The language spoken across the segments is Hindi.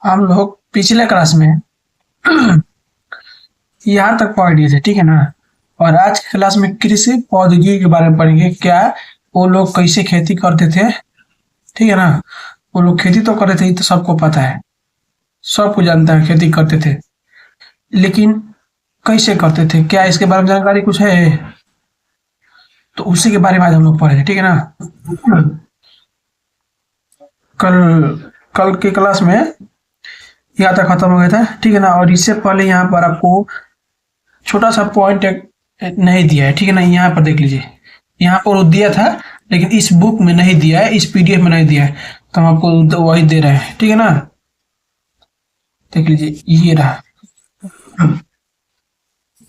हम लोग पिछले क्लास में यहाँ तक पढ़ लिए थे, ठीक है ना। और आज की क्लास में कृषि प्रौद्योगिकी के बारे में पढ़ेंगे। क्या वो लोग कैसे खेती करते थे, ठीक है ना। वो लोग खेती तो करते थे, ये तो सबको पता है, सबको जानता है खेती करते थे, लेकिन कैसे करते थे, क्या इसके बारे में जानकारी कुछ है? तो उसी के बारे में आज हम लोग पढ़ेंगे, ठीक है ना। कल कल के क्लास में यहाँ तक खत्म हो गया था, ठीक है ना। और इससे पहले यहाँ पर आपको छोटा सा पॉइंट नहीं दिया है, ठीक है ना। यहाँ पर देख लीजिए, यहाँ पर वो दिया था लेकिन इस बुक में नहीं दिया है, इस पीडीएफ में नहीं दिया है, तो हम आपको वही दे रहे हैं, ठीक है ना। देख लीजिए, ये रहा।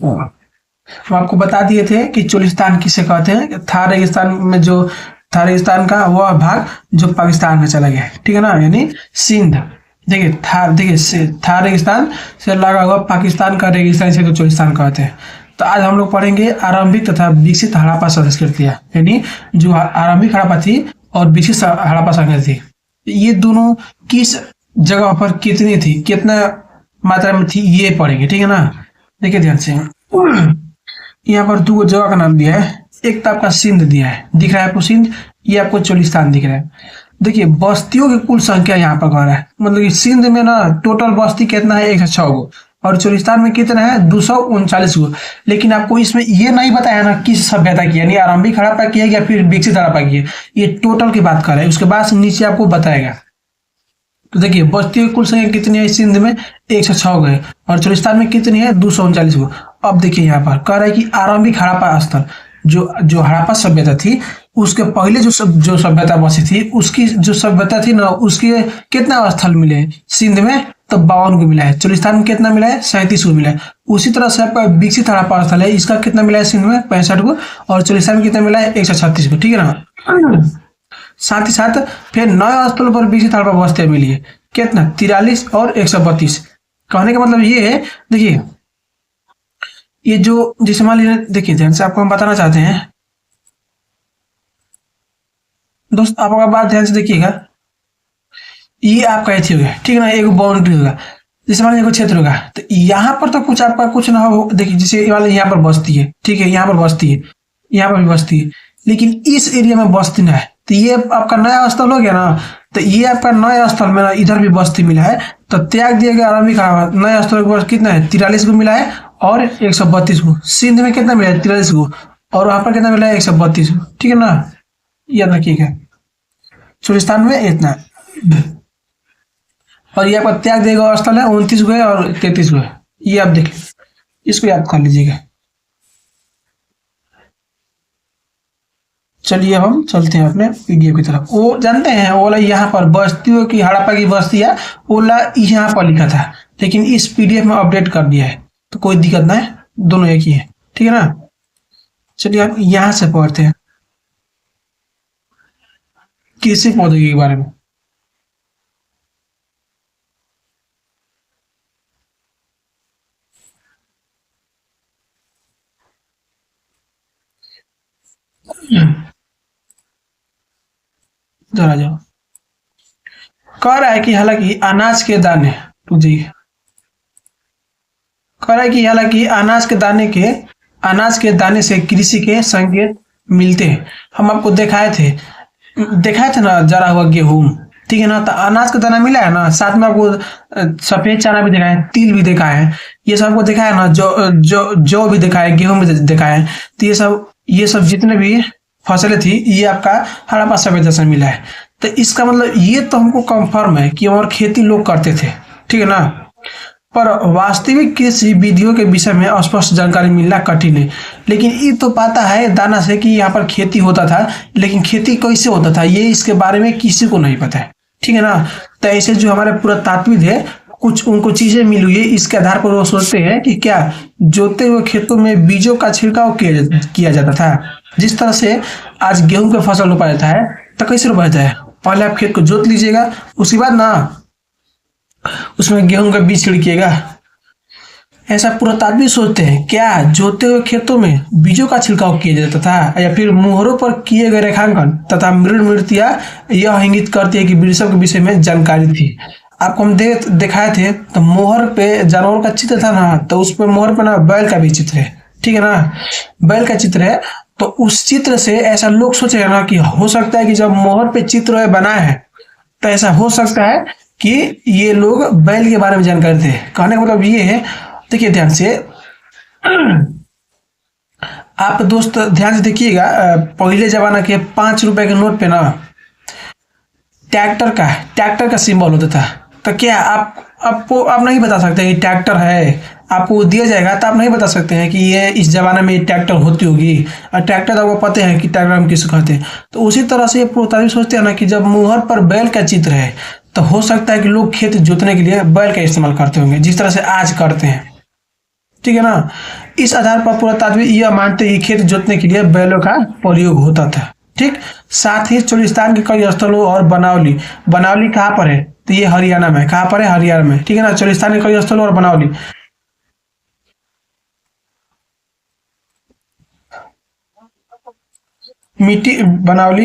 हम आपको बता दिए थे कि चोलिस्तान किसे कहते हैं। थार रेगिस्तान में जो थार रेगिस्तान का वह भाग जो पाकिस्तान में चला गया है, ठीक है ना, यानी सिंध। देखिए थार रेगिस्तान से लगा हुआ पाकिस्तान का रेगिस्तान, इसे तो चोलिस्तान कहते हैं। तो आज हम लोग पढ़ेंगे आरंभिक तथा विकसित हड़प्पा संस्कृतियां, यानी जो आरंभिक हड़प्पा थी और विकसित हड़प्पा संस्कृति थी, ये दोनों किस जगह पर कितनी थी, कितना मात्रा में थी, ये पढ़ेंगे, ठीक है ना। देखिए ध्यान से, यहाँ पर दो जगह का नाम दिया है। एक तो आपका सिंध दिया है, दिख रहा है आपको सिंध, ये आपको चोलिस्तान दिख रहा है। देखिए बस्तियों की कुल संख्या यहाँ पर कह रहा है, मतलब कि सिंध में ना टोटल बस्ती कितना है, 106 गो, और चोलिस्तान में कितना है, 239 गो। लेकिन आपको इसमें ये नहीं बताया ना किस सभ्यता की, यानी आरंभिक हड़प्पा की है या फिर विकसित हड़प्पा की है, ये टोटल की बात कर रहा है। उसके बाद नीचे आपको बताएगा। तो देखिए बस्तियों की कुल संख्या कितनी है, सिंध में 106 गो है, और चोलिस्तान में कितनी है, 239 गो। अब देखिए यहाँ पर कह रहा है कि आरंभिक हड़प्पा स्थल, जो हड़प्पा सभ्यता थी, उसके पहले जो सभ्यता बसी थी, उसकी जो सभ्यता थी ना, उसके कितना स्थल मिले सिंध में, तो 52 को मिला है। चोलिस्तान में कितना मिला है, 37 को मिला है। उसी तरह से आपका विकसित हड़प्पा स्थल है, इसका कितना मिला है सिंध में, 65 को, और चोलिस्तान में कितना मिला है, 136 को, ठीक है ना। साथ ही साथ फिर नए स्थलों पर विकसित हड़प्पा बस्तियां मिली है, कितना, 43 और 132। कहने का मतलब ये है, देखिए ये जो जिसे मान लीजिए, देखिए ध्यान से आपको हम बताना चाहते हैं दोस्त, आप अगर बात ध्यान से देखिएगा, ये आपका एथी होगा, ठीक है ना, एक बाउंड्री होगा। जैसे मान लीजिए कोई क्षेत्र होगा, तो यहाँ पर तो कुछ आपका कुछ ना हो, देखिए जैसे मान लीजिए यहाँ पर बस्ती है, ठीक है, यहाँ पर बस्ती है, यहाँ पर भी बस्ती है, लेकिन इस एरिया में बस्ती ना है, तो ये आपका नया स्थल हो गया ना। तो ये आपका नया स्थल में ना इधर भी बस्ती मिला है, तो त्याग दिया गया आरंभिक हड़प्पा। नया स्थल के कितना है, 43 को मिला है, और 132 को। सिंध में कितना मिला है, 43 को, और वहां पर कितना मिला है, 132 को, ठीक है ना, याद रखिएगा। चोलिस्तान में इतना, और ये आपका त्याग दिया गया स्थल है 29 को है और 33 को है, ये आप देख लीजिए, इसको याद कर लीजिएगा। चलिए अब हम चलते हैं अपने पीडीएफ की तरफ। वो जानते हैं ओला यहाँ पर बस्तियों की, हड़प्पा की बस्ती है, ओला यहाँ पर लिखा था, लेकिन इस पीडीएफ में अपडेट कर दिया है, तो कोई दिक्कत ना है, दोनों एक ही है, ठीक है ना। चलिए हम यहाँ से पढ़ते हैं कृषि प्रौद्योगिकी के बारे में। जरा जाओ, कह रहा है कि हालांकि अनाज के दाने, तो जी कह रहा है कि हालांकि अनाज के दाने से कृषि के संकेत मिलते हैं। हम आपको दिखाए थे ना जरा हुआ गेहूं, ठीक है ना। तो अनाज का दाना मिला है ना, साथ में आपको सफेद चना भी दिखाया है, तिल भी दिखाया है, ये सब आपको दिखाया है ना, जो भी दिखाया है, गेहूं भी दिखाया है। तो ये सब जितने भी फसलें थी, ये आपका हड़प्पा सभ्यता से मिला है। तो इसका मतलब ये तो हमको कंफर्म है कि और खेती लोग करते थे, ठीक है ना। पर वास्तविक कृषि विधियों के विषय में स्पष्ट जानकारी मिलना कठिन है। लेकिन ये तो पता है दाना से कि यहाँ पर खेती होता था, लेकिन खेती कैसे होता था ये इसके बारे में किसी को नहीं पता है, ठीक है ना। तो ऐसे जो हमारे पुरातात्विक है, कुछ उनको चीजें मिली हुई है, इसके आधार पर वो सोचते हैं कि क्या जोते हुए खेतों में बीजों का छिड़काव किया जाता था। जिस तरह से आज गेहूं का फसल रोपा जाता है, तो कैसे रोपा जाता है, पहले आप खेत को जोत लीजिएगा, उसके बाद ना उसमें गेहूं का बीज छिड़किएगा। ऐसा पुरातात्विक सोचते हैं, क्या जोते हुए खेतों में बीजों का छिड़काव किया जाता था, या फिर मुहरों पर किए गए रेखांकन तथा मृण मृतिया यह इंगित करती है कि वृषभ के विषय में जानकारी थी। आपको हम दिखाए थे, तो मोहर पे जानवर का चित्र था ना, तो उस पे मोहर पे ना बैल का भी चित्र है, ठीक है ना, बैल का चित्र है। तो उस चित्र से ऐसा लोग सोच रहे हैं ना कि हो सकता है कि जब मोहर पे चित्र बनाए हैं, तो ऐसा हो सकता है कि ये लोग बैल के बारे में जानकारी थे। कहने का मतलब ये है, देखिए ध्यान से, आप दोस्त ध्यान से देखिएगा, पहले जमाना के 5 रुपए के नोट पे ना ट्रैक्टर का सिंबल होता था। तो क्या आपको आप नहीं बता सकते कि ट्रैक्टर है, आपको दिया जाएगा तो आप नहीं बता सकते हैं कि ये इस जमाने में ट्रैक्टर होती होगी, और ट्रैक्टर तो आपको पता है कि ट्रैक्टर हम किसे कहते हैं। तो उसी तरह से ये पुरोहित सोचते हैं ना कि जब मुहर पर बैल का चित्र है, तो हो सकता है कि लोग खेत जोतने के लिए बैल का इस्तेमाल करते होंगे, जिस तरह से आज करते हैं, ठीक है ना। इस आधार पर पुरातात्विक यह मानते हैं कि खेत जोतने के लिए बैलों का प्रयोग होता था, ठीक। साथ ही चोलिस्तान के कई स्थलों और बनावली, बनावली कहाँ पर है, तो ये हरियाणा में, कहाँ पर है, हरियाणा में, ठीक है ना। चोलिस्तान के कई स्थलों और बनावली, मिट्टी बनावली,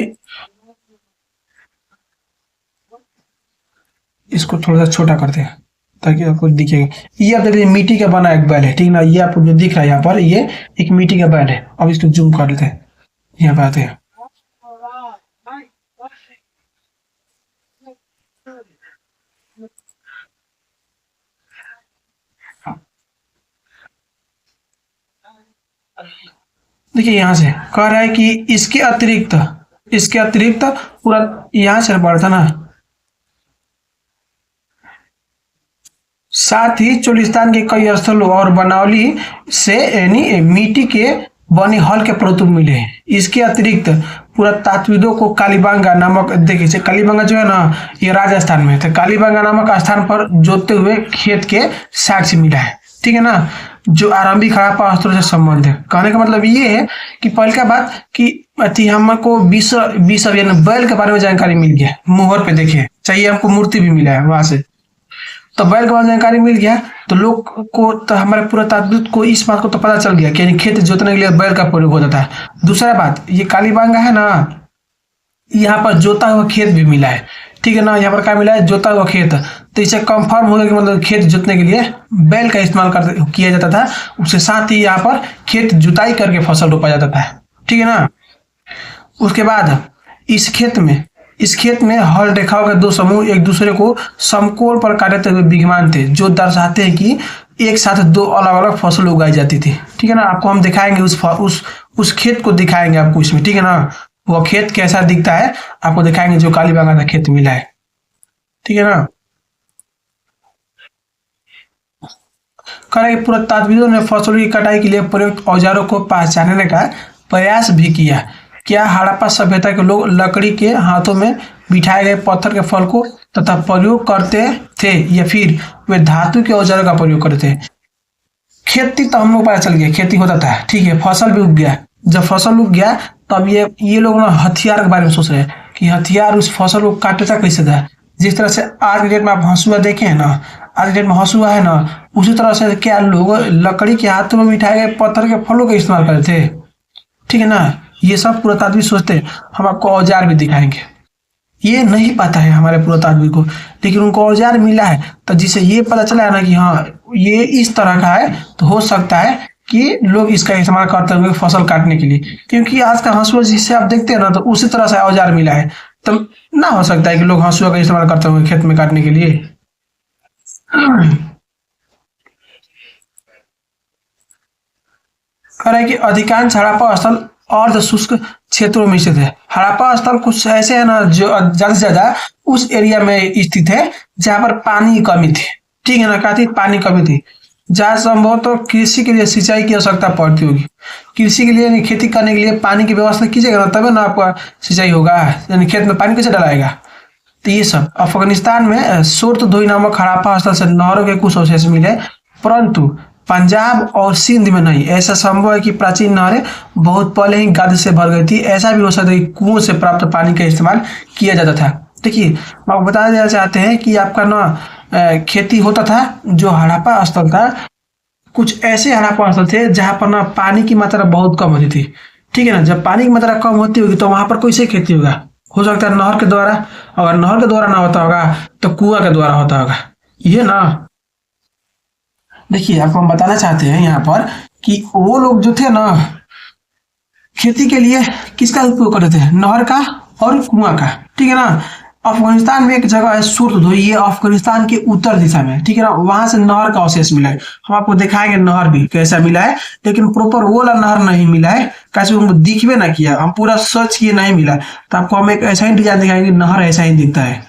इसको थोड़ा सा छोटा करते हैं ताकि आपको दिखेगा। ये आप देख लीजिए मिट्टी का बना एक बैल है, ठीक ना, ये आपको जो दिख रहा है यहाँ पर, ये एक मिट्टी का बैल है। अब इसको जूम कर लेते हैं, यहाँ पे आते हैं। देखिए यहाँ से कह रहा है कि इसके अतिरिक्त पूरा यहाँ से पड़ा था ना, साथ ही चोलिस्तान के कई स्थलों और बनावली से यानी मिट्टी के बने हल के प्रतुब मिले हैं। इसके अतिरिक्त पुरातात्विदों को कालीबांगा नामक, देखिए कालीबांगा जो है ना, ये राजस्थान में है, तो कालीबांगा नामक स्थान पर जोतते हुए खेत के साक्ष्य मिला है, ठीक है ना, जो आरंभिक हड़प्पा स्थलों से संबंध है। कहने का मतलब ये है कि पहले का बात कि अति हमको बीस बैल के बारे में जानकारी मिल गया, मुहर पे देखिए, चाहिए हमको मूर्ति भी मिला है वहां से, तो बैल के बारे में जानकारी मिल गया, तो लोग को, तो हमारे पुरातात्विक को इस बात को तो पता चल गया कि यानी खेत जोतने के लिए बैल का प्रयोग होता था। दूसरा बात, ये कालीबांगा है ना, यहाँ पर जोता हुआ खेत भी मिला है, ठीक है ना, यहाँ पर क्या मिला है, जोता हुआ खेत। तो इससे कंफर्म हो गया कि मतलब खेत जोतने के लिए बैल का इस्तेमाल किया जाता था। उसके साथ ही यहाँ पर खेत जुताई करके फसल रोपा जाता था, ठीक है ना। उसके बाद इस खेत में हल रेखाओं के दो समूह एक दूसरे को समकोण पर काटते हुए विद्यमान थे, जो दर्शाते हैं कि एक साथ दो अलग अलग फसल उगाई जाती थी, ठीक है ना। आपको हम दिखाएंगे उस खेत को दिखाएंगे आपको इसमें, ठीक है ना। वो खेत कैसा दिखता है आपको दिखाएंगे, जो कालीबांगा का खेत मिला है, ठीक है ना। कह रहा है कि पुरातात्विदों ने फसलों की कटाई के लिए प्रयुक्त औजारों को पहचानने का प्रयास भी किया। क्या हड़प्पा सभ्यता के लोग लकड़ी के हाथों में बिठाए गए पत्थर के फल को तथा प्रयोग करते थे, या फिर वे धातु के औजारों का प्रयोग करते थे। खेती तो हम लोग पता चल गया, खेती होता था, ठीक है, फसल भी उग गया। जब फसल उग गया तब ये लोग ना हथियार के बारे में सोच रहे हैं कि हथियार उस फसल को काटता कैसे था। जिस तरह से आज के डेट में आप हंसुआ देखे हैं ना, आज के डेट में हंसुआ है ना, उसी तरह से क्या लोग लकड़ी के हाथों में बिठाए गए पत्थर के फलों का इस्तेमाल करते थे, ठीक है ना। ये सब पुरातात्विक सोचते हैं। हम आपको औजार भी दिखाएंगे, ये नहीं पता है हमारे पुरातात्विक को, लेकिन उनको औजार मिला है, तो जिससे ये पता चला है ना कि हाँ ये इस तरह का है, तो हो सकता है कि लोग इसका इस्तेमाल करते होंगे फसल काटने के लिए। क्योंकि आज का हंसुआ जिससे आप देखते हैं ना, तो उसी तरह से औजार मिला है, तो ना हो सकता है कि लोग हंसुआ का इस्तेमाल करते होंगे खेत में काटने के लिए। कह रहा है कि अधिकांश हड़प्पा स्थल अर्ध शुष्क क्षेत्रों में स्थित है। हड़प्पा स्थल कुछ ऐसे है ना जो ज्यादा से ज्यादा उस एरिया में स्थित है जहां पर पानी की कमी थी, ठीक है ना, काफी पानी कमी थी, जहाँ संभव तो कृषि के लिए सिंचाई की आवश्यकता पड़ती होगी। कृषि के लिए यानी खेती करने के लिए पानी की व्यवस्था कीजिएगा ना, तभी ना आपका सिंचाई होगा, यानी खेत में पानी कैसे डलाएगा। तो ये सब अफगानिस्तान में सुर्तदोई नामक हड़प्पा स्थल से नहरों के कुछ अवशेष मिले, परंतु पंजाब और सिंध में नहीं। ऐसा संभव है कि प्राचीन नहरें बहुत पहले ही गाद से भर गई थी। ऐसा भी हो सकता है कि कुओं से प्राप्त पानी का इस्तेमाल किया जाता था। देखिए हम आपको बता देना चाहते हैं कि आपका ना खेती होता था जो हड़प्पा स्थल था, कुछ ऐसे हड़प्पा स्थल थे जहां पर ना पानी की मात्रा बहुत कम होती थी, ठीक है ना। जब पानी की मात्रा कम होती होगी तो वहां पर कैसे खेती होगा, हो सकता है नहर के द्वारा। अगर नहर के द्वारा ना होता होगा तो कुआं के द्वारा होता होगा, ये ना। देखिए आपको हम बताना चाहते हैं यहाँ पर कि वो लोग जो थे ना, खेती के लिए किसका उपयोग करते थे? नहर का और कुआं का, ठीक है ना। अफगानिस्तान में एक जगह है सुर्द, ये अफगानिस्तान के उत्तर दिशा में, ठीक है ना, वहां से नहर का अवशेष मिला है। हम आपको दिखाएंगे नहर भी कैसा मिला है, लेकिन प्रॉपर वो वाला नहर नहीं मिला है, कैसे उनको दिखबे ना किया, हम पूरा सर्च किए नहीं मिला। तो आपको हम एक ऐसा ही डिजाइन दिखाएंगे, नहर ऐसा ही दिखता है,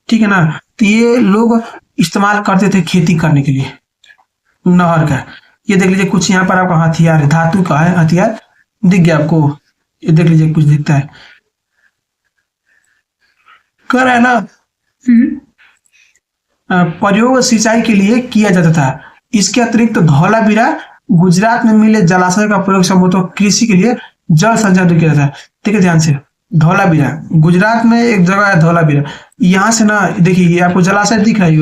ठीक है ना। तो ये लोग इस्तेमाल करते थे खेती करने के लिए नहर का। ये देख लीजिए कुछ यहाँ पर आपका हथियार है, धातु का है हथियार, दिख गया आपको? ये देख लीजिए कुछ दिखता है, कर है ना। प्रयोग सिंचाई के लिए किया जाता था। इसके अतिरिक्त धौलावीरा गुजरात में मिले जलाशय का प्रयोग संभवतः कृषि के लिए जल संचय किया जाता है। ठीक है, ध्यान से, धौलावीरा गुजरात में एक जगह है धौलावीरा, यहाँ से ना देखिए ये आपको जलाशय दिख रहा है,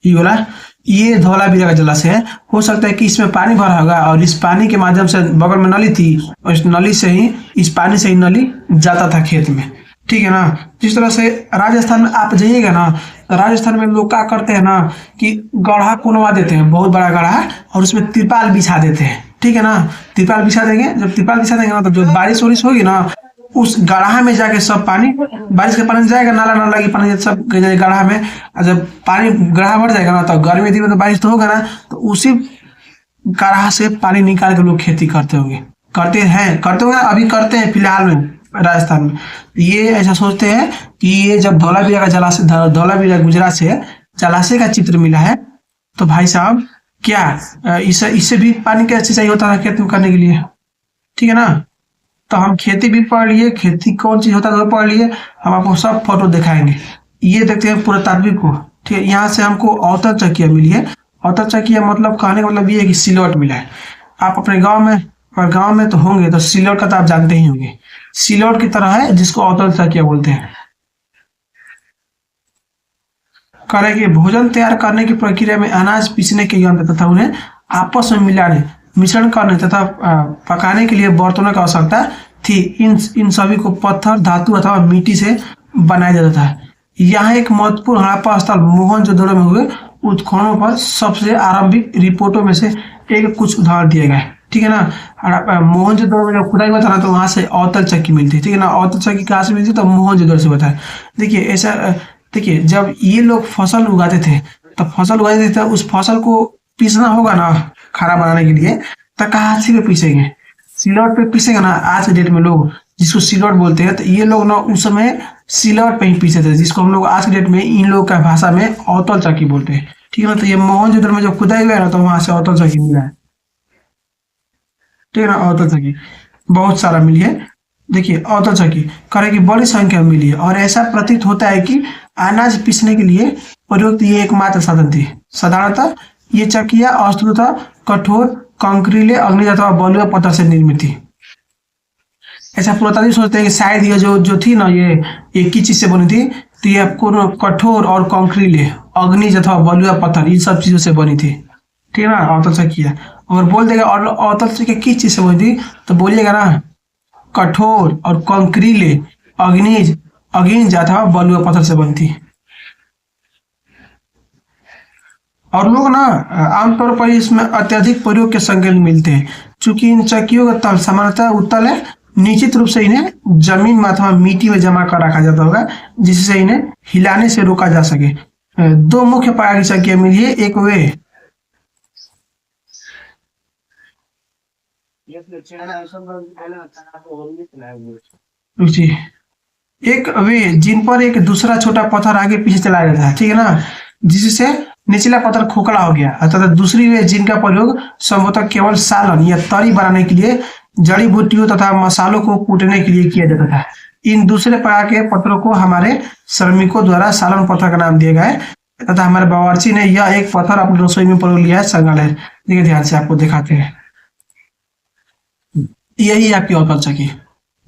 ये वाला ये धौलावीरा का जलाशय है। हो सकता है कि इसमें पानी भरा होगा और इस पानी के माध्यम से बगल में नली थी और इस नली से ही, इस पानी से ही नली जाता था खेत में, ठीक है ना। जिस तरह से राजस्थान में आप जाइएगा ना, राजस्थान में लोग क्या करते हैं ना कि गढ़ा कुनवा देते हैं, बहुत बड़ा गढ़ा, और उसमें तिरपाल बिछा देते हैं, ठीक है ना। तिरपाल बिछा देंगे, जब तिरपाल बिछा देंगे ना तो जो बारिश वारिश होगी ना, उस गढ़ा में जाके सब पानी, बारिश का पानी जाएगा, नाला नाला की पानी सब गढ़ा में, और जब पानी गढ़ा भर जाएगा ना तो गर्मी दिन में तो बारिश तो होगा ना, तो उसी गढ़ा से पानी निकाल के लोग खेती करते होंगे, करते हैं, करते होंगे, अभी करते हैं फिलहाल में राजस्थान में। ये ऐसा सोचते हैं कि ये जब धौलावीरा का जलाशय, धौलावीरा गुजरात से जलाशय का चित्र मिला है, तो भाई साहब क्या इससे भी पानी की सिंचाई होता है खेत में करने के लिए, ठीक है ना। तो हम खेती भी पढ़ लिए, खेती कौन चीज होता है वो पढ़ लिए, हम आपको सब फोटो दिखाएंगे। ये देखते हैं पुरातात्विक को, ठीक है। यहाँ से हमको अवतर चकिया मिली है। अवतर चकिया मतलब कहने का मतलब ये है कि सिलवट मिला है। आप अपने गांव में, और गांव में तो होंगे तो सिलवट का तो आप जानते ही होंगे, सिलवट की तरह है जिसको अवतर चकिया बोलते हैं। करें कि भोजन तैयार करने की प्रक्रिया में अनाज पीसने के यंत्र तथा उन्हें आपस में मिलाने, मिश्रण करने तथा पकाने के लिए बर्तनों की आवश्यकता थी। इन सभी को पत्थर, धातु अथवा मिट्टी से बनाया जाता था। यहाँ एक महत्वपूर्ण हड़प्पा स्थल मोहनजोदड़ो में हुए उत्खननों पर सबसे आरंभिक रिपोर्टों में से एक कुछ उदाहरण दिए गए, ठीक है ना। मोहनजोदड़ो में जब खुदाई हुआ था ना तो वहां से अवतल चक्की मिलती, ठीक है ना। अवतल चक्की कहाँ से मिलती, तो मोहनजोदड़ो से होता है। देखिए ऐसा, देखिए जब ये लोग फसल उगाते थे तो फसल उगाते थे तो उस फसल को पीसना होगा ना खाना बनाने के लिए, तो कहाँ से पीसेंगे? सिलौट पे पीसेंगे ना। आज के डेट में लोग जिसको सिलौट बोलते हैं, तो ये लोग ना उस समय सिलौट पे ही पीसे थे, जिसको हम लोग आज के डेट में इन लोग का भाषा में अवतल चक्की बोलते हैं, ठीक है ना। तो ये मोहनजोदड़ो में जो खुदाई हुआ है ना तो वहां से अवतल चक्की मिला है, ठीक है ना। अवतल चक्की बहुत सारा मिली है। देखिए अवतल चक्की करे की बड़ी संख्या में मिली है, और ऐसा प्रतीत होता है कि अनाज पीसने के लिए प्रयुक्त ये एकमात्र साधन थी। साधारणतः ये चक्कियां अस्तुतः कठोर कंक्रीले, अग्नि अथवा बलुआ पत्थर से निर्मित थी। ऐसा पुरातात्विक सोचते हैं कि शायद ये जो थी ना, ये एक ही चीज से बनी थी, तो ये आपको कठोर और कंक्रीले, अग्नि अथवा बलुआ पत्थर, इन सब चीजों से बनी थी, ठीक है ना। अवतल चक्कियां अगर बोल देगा और अवतल चक्कियां किस चीज से बनी थी तो बोलिएगा ना कठोर और कंक्रीले, अग्निज अथवा बलुआ पत्थर से बनी थी। और लोग ना आमतौर पर इसमें अत्यधिक प्रयोग के संकेत मिलते हैं। चूंकि इन चक्कियों का तल सामान्यतः उत्तल है, निश्चित रूप से इन्हें जमीन में अथवा मिट्टी में जमा कर रखा जाता होगा, जिससे इन्हें हिलाने से रोका जा सके। दो मुख्य प्रकार की चक्कियां मिली है, एक वे एक वे जिन पर एक दूसरा छोटा पत्थर आगे पीछे चलाया जाता है, ठीक है ना, जिससे निचला पत्थर खोखला हो गया। अर्थात दूसरी वे जिनका प्रयोग संभवतः केवल सालन या तरी बनाने के लिए, जड़ी बूटियों तथा मसालों को कूटने के लिए किया जाता था। इन दूसरे प्रकार के पत्थरों को हमारे श्रमिकों द्वारा सालन पत्थर का नाम दिया गया है, तथा हमारे बावर्ची ने यह एक पत्थर अपनी रसोई में प्रयोग लिया है, संगालय। देखिए ध्यान से आपको दिखाते हैं, यही आपकी अवतल चक्की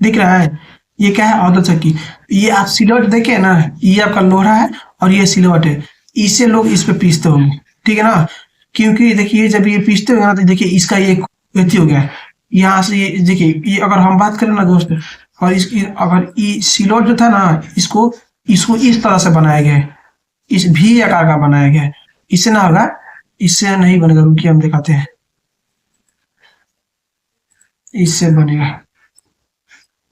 दिख रहा है। ये क्या है? अवतल चक्की। ये आप सिलवट देखे ना, ये आपका लोहा है और ये सिलवट है, इसे लोग इस पे पीसते होंगे, ठीक है ना। क्योंकि देखिए जब ये पीसते होंगे ना तो देखिए इसका ये अथी हो गया है, यहाँ से ये देखिए, ये अगर हम बात करें ना दोस्त, और इसकी अगर सिलोट जो था ना, इसको इसको इस तरह से बनाया गया है, इस भी आकार का बनाया गया है। इससे ना होगा, इससे नहीं बनेगा, रुकिए हम दिखाते हैं। इससे बनेगा,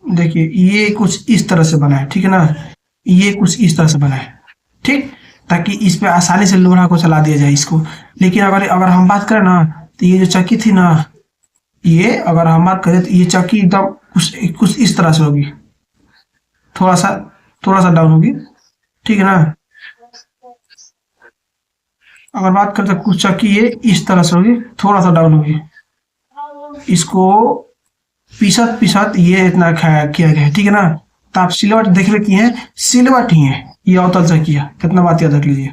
देखिए ये कुछ इस तरह से बना है, ठीक है ना, ये कुछ इस तरह से बना है, ठीक, ताकि इस पे आसानी से लोहा को चला दिया जाए इसको। लेकिन अगर अगर हम बात करें ना, तो ये जो चक्की थी ना, ये अगर हम बात करें तो ये चक्की एकदम कुछ कुछ इस तरह से होगी, थोड़ा सा थोड़ा सा डाउन होगी, ठीक है ना। अगर बात करें तो कुछ चक्की ये इस तरह से होगी, थोड़ा सा डाउन होगी। इसको पीसत पीसत ये इतना किया गया है, ठीक है ना। तो आप सिलवट देखने की है, सिलवट ही है ये अवतल चक्की है, कितना बात याद रख लीजिए,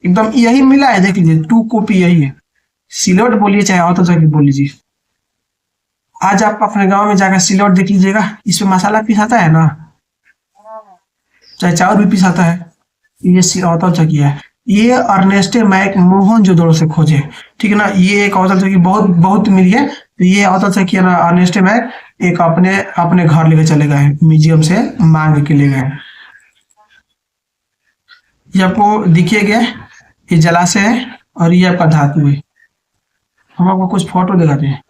एकदम यही मिला है, देख लीजिए टू कॉपी यही है। सिलवट बोलिए चाहे अवतल चक्की बोल लीजिए। आज आप अपने गांव में जाकर सिलवट देख लीजिएगा, इसमें मसाला पिसाता है ना, चाहे चावल भी पिसाता है, ये अवतल चक्की है। ये अर्नेस्टे मैक मोहनजोदड़ो से खोजे, ठीक है ना। ये एक अवतल चक्की बहुत बहुत मिली है, तो ये अवतल चक्की है ना, अर्नेस्टे मैक एक अपने अपने घर लेके चले गए, म्यूजियम से मांग के ले गए। ये आपको दिखे गया, ये जलाशय है और ये आपका धातु है। हम आपको कुछ फोटो दिखाते हैं।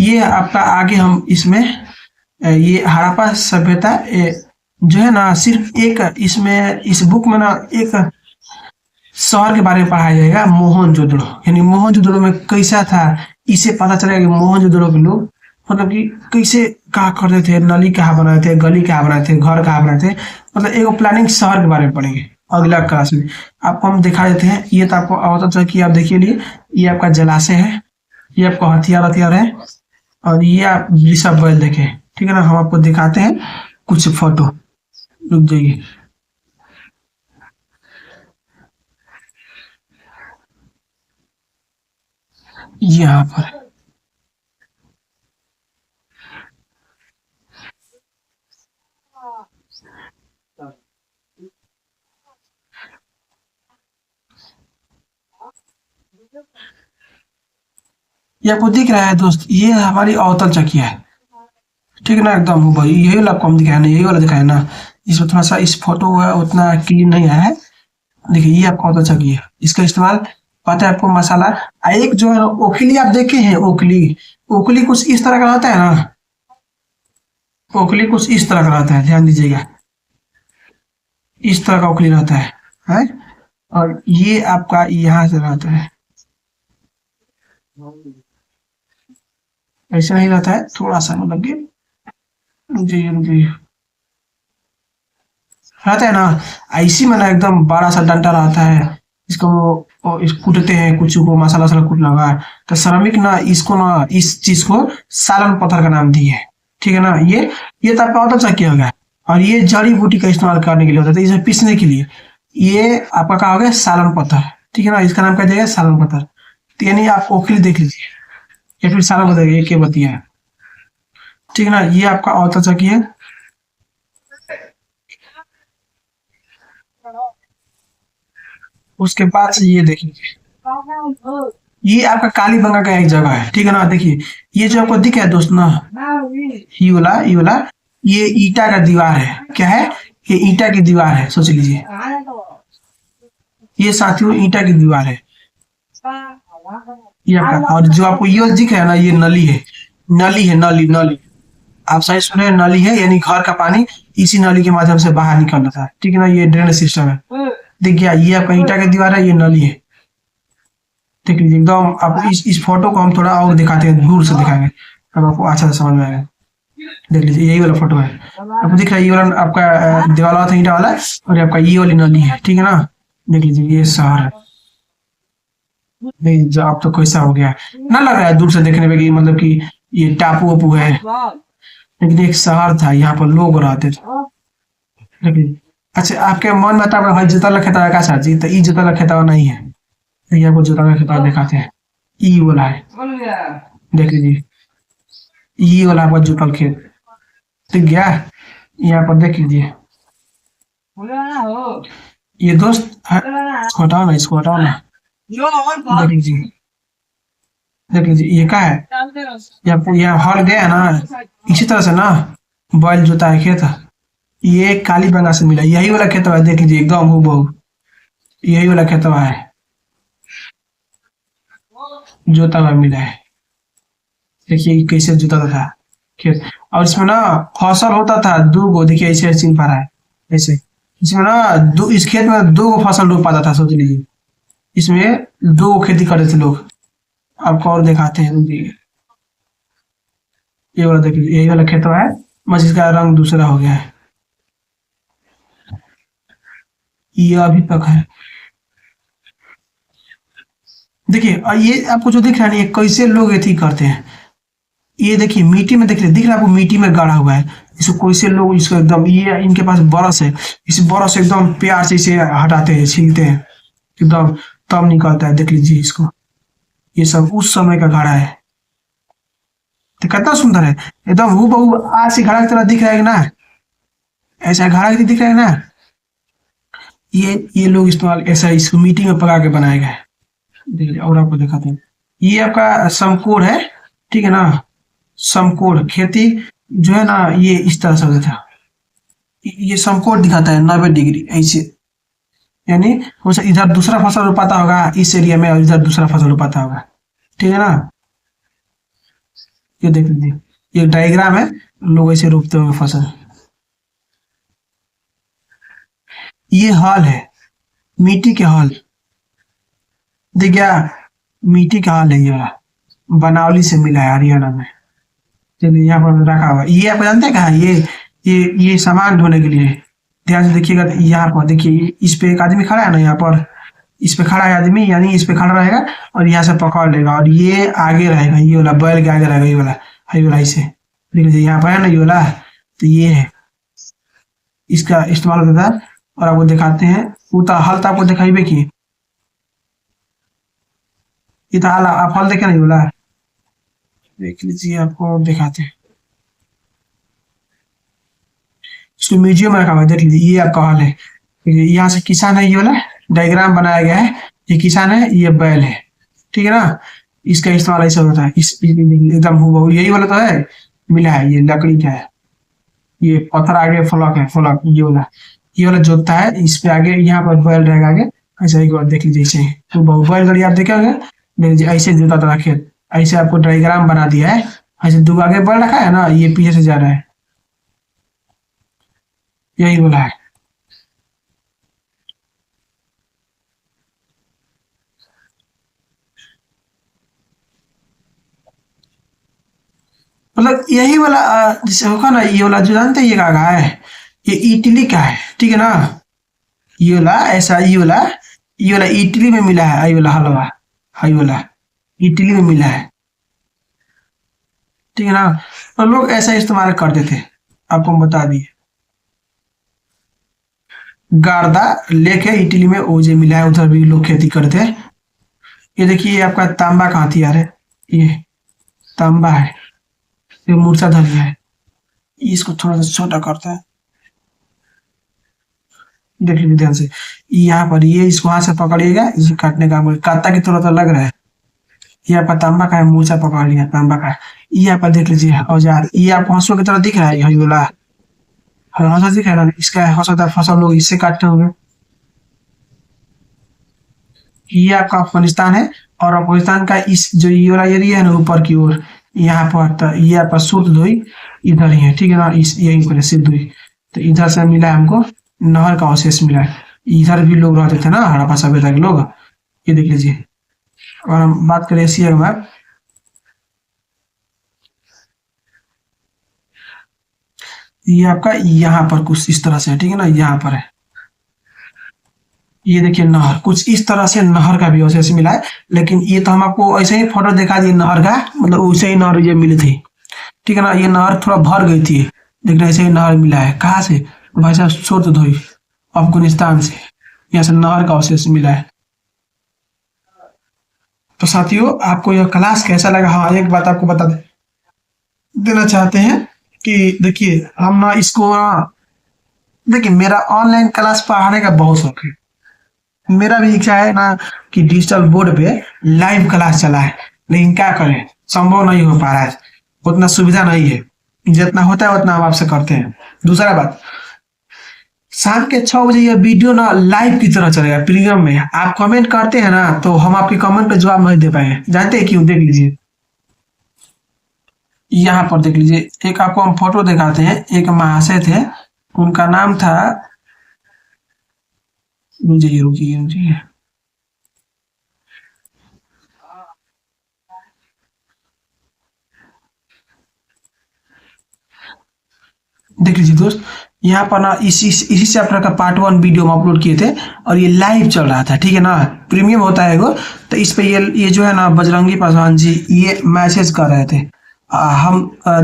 ये आपका आगे हम इसमें ये हड़प्पा सभ्यता जो है ना, सिर्फ एक इसमें इस बुक में ना एक शहर के बारे में पढ़ाया जाएगा, मोहनजोदड़ो, यानी मोहनजोदड़ो में कैसा था, इसे पता चलेगा कि मोहनजोदड़ो के लोग मतलब कि कैसे कहा करते थे, नली कहाँ बनाए थे, गली कहाँ बनाए थे, घर कहाँ बनाए थे, मतलब एक प्लानिंग शहर के बारे में पढ़ेंगे अगला क्लास में। आपको हम दिखा देते हैं, ये तो आपको अवतल चक्की आप देखिए लिए, ये आपका जलाशय है, ये आपका हथियार हथियार है, और ये आप ऋषभ बैल देखे, ठीक है ना। हम आपको दिखाते हैं कुछ फोटो, रुक जाइए। यहाँ पर ये आपको दिख रहा है दोस्त, ये हमारी अवतल चक्की है, ठीक है ना, एकदम भाई यही वाला आपको हम दिखाया ना, यही वाला दिखाया ना। इसमें थोड़ा सा इस फोटो है उतना क्लीन नहीं आया है। देखिए ये आपका अवतल चक्की है, इसका इस्तेमाल पता है आपको मसाला। एक जो है ओखली आप देखे हैं, ओखली, ओखली कुछ इस तरह का होता है ना, ओखली कुछ इस तरह का रहता है, ध्यान दीजिएगा, इस तरह का ओखली रहता है? और ये आपका यहाँ से रहता है, ऐसा नहीं रहता है, थोड़ा सा मतलब कि जी जी रहता है ना, ऐसी में ना एकदम बड़ा सा डंडा रहता है, इसको इस कूटते हैं, कुछ को मसाला वसाला कूटना होगा। तो श्रमिक ना इसको ना इस चीज को सालन पत्थर का नाम दिए है, ठीक है ना। ये तो आपका अवतल चक्की हो गया, और ये जड़ी बूटी का इस्तेमाल करने के लिए होता है, इसे पीसने के लिए ये आपका क्या हो गया, सालन पत्थर, ठीक है ना, इसका नाम क्या दिया सालन पत्थर। तो यानी आप ओखली देख लीजिए, या फिर सालन पत्थर, ये क्या बतिया है, ठीक है ना। ये आपका अवतल चक्की है। उसके बाद से ये देखिए, ये आपका कालीबंगा का एक जगह है, ठीक है ना। देखिए ये जो आपको दिख रहा है दोस्त ना, ये वाला ये ईटा का दीवार है, क्या है, ये ईटा की दीवार है, सोच लीजिए, ये साथियों ईटा की दीवार है ये आपका। और जो आपको ये दिख रहा है ना, ये नली है, नली है, नली नली, आप सही सुने, नली है, यानी घर का पानी इसी नली के माध्यम से बाहर निकल रहा था, ठीक है ना, ये ड्रेनेज सिस्टम है। देखिए ये आपका ईटा की दीवार है, ये नली है, देख लीजिए एकदम। आप इस फोटो को हम थोड़ा और दिखाते हैं, दूर से दिखाएंगे, तब आपको अच्छा से समझ में आएगा। देख लीजिए यही वाला फोटो है, आपको दिख रहा है, ये वाला आपका दीवार वाला था, ईटा वाला, और ये आपका ये वाली नली है, ठीक है ना। देख लीजिए ये शहर है, नहीं जो आप तो कैसा हो गया ना, लग रहा है दूर से देखने में कि मतलब कि ये टापू वापू है, लेकिन एक शहर था, यहाँ पर लोग रहते थे। लेकिन अच्छा आपके मन में था भाई जूता खेता है का सर जी, तो ई जूता खेता नहीं है, तो ये आपको जूता खेता दिखाते हैं, ई वाला है, देख लीजिए ई वाला आपका जूता खेत दिख गया, यहाँ पर देख लीजिए। ये दोस्त इसको हटाओ ना, इसको हटाओ ना, देख लीजिए, देख लीजिए ये क्या है, ये आपको यहाँ हट गया है ना, इसी तरह से ना, बैल जोता है खेत। ये कालीबंगा से मिला, यही वाला खेतवा है, देख लीजिए एकदम हूबहू यही वाला खेतवा है, जोता हुआ मिला है। देखिए ये कैसे जोता था खेत। और इसमें ना फसल होता था दो गो, देखिए ऐसे चिन्ह पा रहा है ऐसे। इसमें ना दो, इस खेत में दो गो फसल रोपाता था, सोच लीजिए इसमें दो गो खेती करते थे लोग। आपको और दिखाते हैं, रुकिए। ये वाला देखिए, यही वाला खेतवा है, बस इसका रंग दूसरा हो गया है। ये अभी तक है। देखिए और ये आपको जो दिख रहा है ना, ये कैसे लोग एथी करते हैं। ये देखिए मिट्टी में, दिख रहा है आपको, मिट्टी में गाड़ा हुआ है। इसको कैसे लोग इसको एकदम, ये इनके पास बरस है, इस बरस से एकदम प्यार से इसे हटाते हैं, छीलते हैं एकदम, तब निकलता है। देख लीजिए इसको, ये सब उस समय का घड़ा है। तो कितना सुंदर है, एकदम हूबहू आज से घड़ा की तरह दिख रहा है ना, ऐसा घड़ा की दिख रहा है ना। ये लोग इस्तेमाल ऐसा इसको मिट्टी में पका के बनाया गया है। देखिए और आपको दिखाते हैं, ये आपका समकोर है, ठीक है ना। समकोर खेती जो है ना, ये इस तरह से होता था। ये समकोर दिखाता है 90 डिग्री ऐसे, यानी इधर दूसरा फसल रोपाता होगा इस एरिया में, और इधर दूसरा फसल रोपाता होगा, ठीक है ना। ये देख लीजिए, ये डायग्राम है, लोग ऐसे रोपते होंगे फसल। ये हल है, मिट्टी के हल, देख गया, मिट्टी का हल है ये वाला, बनावली से मिला है हरियाणा में। चलिए यहाँ पर रखा हुआ है। ये आप जानते हैं कहाँ, ये सामान ढोने के लिए। ध्यान से देखिएगा, यहाँ पर देखिए, इस पे एक आदमी खड़ा है ना, यहाँ पर इस पे खड़ा है आदमी, यानी इस पे खड़ा रहेगा और यहाँ से पकड़ लेगा, और ये आगे रहेगा, ये वाला बैल के आगे रहेगा, ये वाला ऐसे देख लीजिए, यहाँ पर है ना ये वाला, तो ये है, इसका इस्तेमाल होता था। और आपको दिखाते हैं, उता हल तो आपको दिखाई की, ये तो हल आप हल देखे नहीं बोला, देख लीजिए आपको दिखाते हैं। इसको म्यूजियम में रखा हुआ है, देख लीजिए, ये आपका हल है। यहाँ से किसान है, ये वाला डायग्राम बनाया गया है, ये किसान है, ये बैल है, ठीक है ना। इसका इस्तेमाल ऐसा होता है, इस एकदम हूबहू यही वाला तो है, मिला है, ये लकड़ी का है, ये पत्थर आगे फलक है, फलक ये वाला जोतता है, इस पे आगे यहाँ पर बैल रहेगा आगे, ऐसा एक बार देख लीजिए ऐसे। तो बहुत बैल गाड़ी आप देखे होंगे, देख लीजिए ऐसे जोता था खेत, ऐसे आपको डायग्राम बना दिया है। ऐसे दो आगे बैल रखा है ना, ये पीछे से जा रहा है, यही बोला है। मतलब यही वाला जैसे होगा ना, ये वाला जो जानते हैं ये का है, ये इटली का है, ठीक है ना। ये वाला ऐसा, ये वाला इटली में मिला है, ये वाला हलवा, ये वाला इटली में मिला है, ठीक है ना। तो लोग ऐसा इस्तेमाल करते थे, आपको हम बता दिए। गार्दा लेके इटली में ओजे मिला है, उधर भी लोग खेती करते हैं। ये देखिए, ये आपका तांबा का हथियार है, ये तांबा है, ये मूर्छा धनिया है। इसको थोड़ा सा छोटा करता है, देख लीजिए ध्यान से, यहाँ पर ये इसको हाथ से पकड़िएगा, इसे काटने का काटता की थोड़ा सा लग रहा है। ये आपका तांबा का है, मूर्छा पकड़ लिया तांबा का। ये आप देख लीजिए औजार, ये आपको हंसुआ की तरह दिख रहा है, यही वाला हंसा दिख रहा है, इसका हंसादार फसल लोग इससे काटते होंगे। ये आपका अफगानिस्तान है, और अफगानिस्तान का इस जो ये वाला एरिया है ना ऊपर की ओर, यहाँ पर तो ये आपका शुद्ध धोई इधर ही है, ठीक है ना। इस यही पर सिद्ध हुई, तो इधर से मिला है हमको, नहर का अवशेष मिला है। इधर भी लोग रहते थे ना, हड़प्पा सभ्यता के लोग, ये देख लीजिए। और हम बात करें एशिया मैप, ये आपका यहाँ पर कुछ इस तरह से है, ठीक है ना, यहाँ पर है। ये देखिए नहर, कुछ इस तरह से नहर का भी अवशेष मिला है, लेकिन ये तो हम आपको ऐसे ही फोटो दिखा दिए नहर का, मतलब वैसे ही नहर ये मिली थी, ठीक है ना। ये नहर थोड़ा भर गई थी, लेकिन ऐसे ही नहर मिला है। कहाँ से? भाई साहब सोत धोई, अफगानिस्तान से, यहाँ से नहर का अवशेष मिला है। तो साथियों, आपको यह क्लास कैसा लगा? हाँ, एक बात आपको बता देना चाहते हैं कि देखिए हम ना इसको देखिए, मेरा ऑनलाइन क्लास पढ़ाने का बहुत शौक है। मेरा भी इच्छा है ना कि डिजिटल बोर्ड पे लाइव क्लास चलाए, लेकिन क्या करें, संभव नहीं हो पा रहा है, उतना सुविधा नहीं है। जितना होता है उतना हम आपसे करते हैं। दूसरा बात, शाम के 6 बजे ये वीडियो ना लाइव की तरह चलेगा प्रीमियम में। आप कमेंट करते हैं ना तो हम आपके कमेंट पे जवाब नहीं दे पाएंगे। जानते हैं क्यों? देख लीजिए, यहाँ पर देख लीजिए, एक आपको हम फोटो दिखाते हैं। एक महाशय थे, उनका नाम था, रुकिए रुकिए रुकिए, देख लीजिए दोस्त, यहाँ पर ना इसी चैप्टर का पार्ट 1 वीडियो हम अपलोड किए थे और ये लाइव चल रहा था, ठीक है ना। प्रीमियम होता है वो, तो इस पे ये जो है ना बजरंगी पासवान जी ये मैसेज कर रहे थे।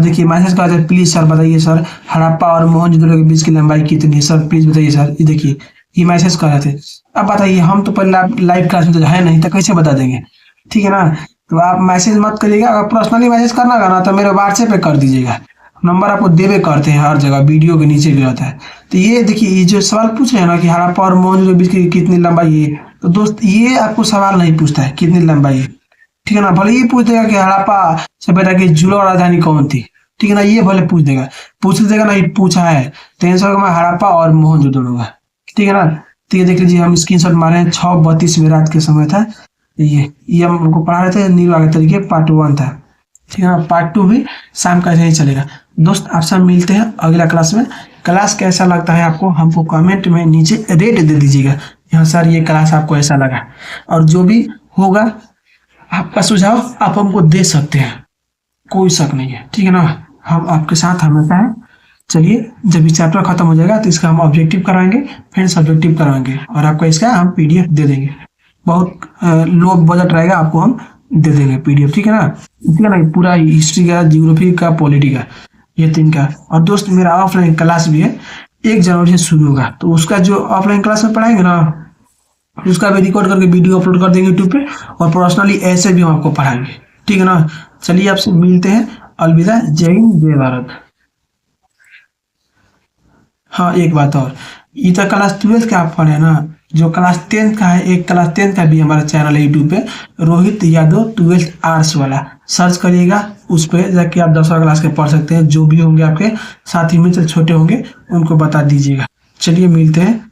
देखिए मैसेज कर रहे थे, प्लीज सर बताइए सर, हड़प्पा और मोहनजोदड़ो के बीच की लंबाई कितनी है सर, प्लीज बताइए सर। ये देखिए ये मैसेज कर रहे थे। अब बताइए, हम तो पहले लाइव क्लास में तो है नहीं, तो कैसे बता देंगे? ठीक है ना। तो आप मैसेज मत करिएगा, अगर पर्सनली मैसेज करना होगा ना तो मेरे व्हाट्सएप पे कर दीजिएगा। नंबर आपको देवे करते हैं हर जगह, वीडियो के नीचे भी रहता है। तो ये देखिए, ये जो सवाल पूछ रहे हैं ना कि हड़प्पा और मोहनजोदड़ो के बीच की कितनी लंबाई है, तो दोस्त ये आपको सवाल नहीं पूछता है कितनी लंबाई है, ठीक है ना। भले ये पूछ देगा कि हड़प्पा सभ्यता की जुड़वा राजधानी कौन थी, ठीक है ना, ये भले पूछ देगा ना, ये पूछा है तो आंसर होगा हड़प्पा और मोहनजोदड़ो का, ठीक है ना। तो ये देख लीजिए, हम स्क्रीनशॉट मारे हैं, 6:32 में रात के समय था। ये हम उनको पढ़ा रहे थे निर्वाह के तरीके, पार्ट 1 था, ठीक है ना। पार्ट 2 भी शाम का ही चलेगा। दोस्त आप सब मिलते हैं अगला क्लास में। क्लास कैसा लगता है आपको, हमको कमेंट में नीचे रेट दे दीजिएगा, यहाँ सर ये क्लास आपको ऐसा लगा। और जो भी होगा आपका सुझाव आप हमको दे सकते हैं, कोई शक नहीं है, ठीक है ना। हम आपके साथ हमेशा हैं। चलिए, जब ये चैप्टर खत्म हो जाएगा तो इसका हम ऑब्जेक्टिव कराएंगे, फिर सब्जेक्टिव कराएंगे और आपको इसका हम पीडीएफ दे देंगे। बहुत लो बजट रहेगा, आपको हम दे देंगे पीडीएफ, ठीक है ना। ठीक है ना, पूरा हिस्ट्री का, ज्योग्राफी का, पॉलिटी का, ये 3 का। और दोस्त मेरा ऑफलाइन क्लास भी है, 1 जनवरी से शुरू होगा, तो उसका जो ऑफलाइन क्लास में पढ़ाएंगे ना उसका भी रिकॉर्ड करके वीडियो अपलोड कर देंगे यूट्यूब पे, और पर्सनली ऐसे भी हम आपको पढ़ाएंगे, ठीक है ना। चलिए आपसे मिलते हैं, अलविदा, जय हिंद जय भारत। हाँ एक बात और, ये तो क्लास 12 का आप पढ़े हैं ना, जो क्लास 10 का है, एक क्लास 10 का भी हमारा चैनल है यूट्यूब पे, रोहित यादव 12th आर्ट्स वाला, सर्च करिएगा, उस पर जाके आप 10वीं क्लास के पढ़ सकते हैं। जो भी होंगे आपके साथी मित्र छोटे होंगे उनको बता दीजिएगा। चलिए मिलते हैं।